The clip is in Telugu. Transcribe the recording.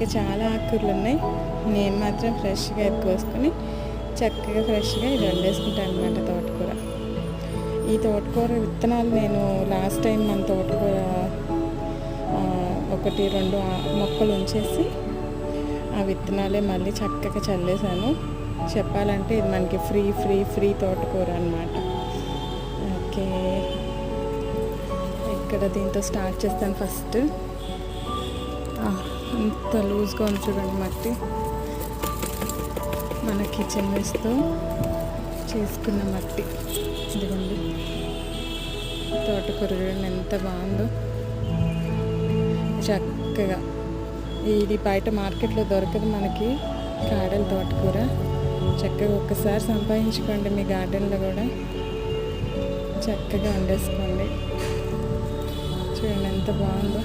ఇంకా చాలా ఆకుకూరలు ఉన్నాయి. నేను మాత్రం ఫ్రెష్గా కోసుకొని చక్కగా ఫ్రెష్గా ఇది వండేసుకుంటాను అనమాట తోటకూర. ఈ తోటకూర విత్తనాలు నేను లాస్ట్ టైం మన తోటకూర 1-2 మొక్కలు ఉంచేసి ఆ విత్తనాలే మళ్ళీ చక్కగా చల్లేసాను. చెప్పాలంటే ఇది మనకి ఫ్రీ తోటకూర అనమాట. ఓకే, ఇక్కడ దీంతో స్టార్ట్ చేస్తాను. ఫస్ట్ అంత లూజ్గా ఉంది చూడండి మట్టి. మన కిచెన్ వేస్తో చేసుకున్న మట్టి. ఇదిగోండి తోటకూర చూడండి ఎంత బాగుందో. చక్కగా ఇది బయట మార్కెట్లో దొరకదు మనకి కాడల తోటకూర. చక్కగా ఒక్కసారి సంపాదించుకోండి మీ గార్డెన్లో కూడా, చక్కగా వండేసుకోండి. చూడండి ఎంత బాగుందో.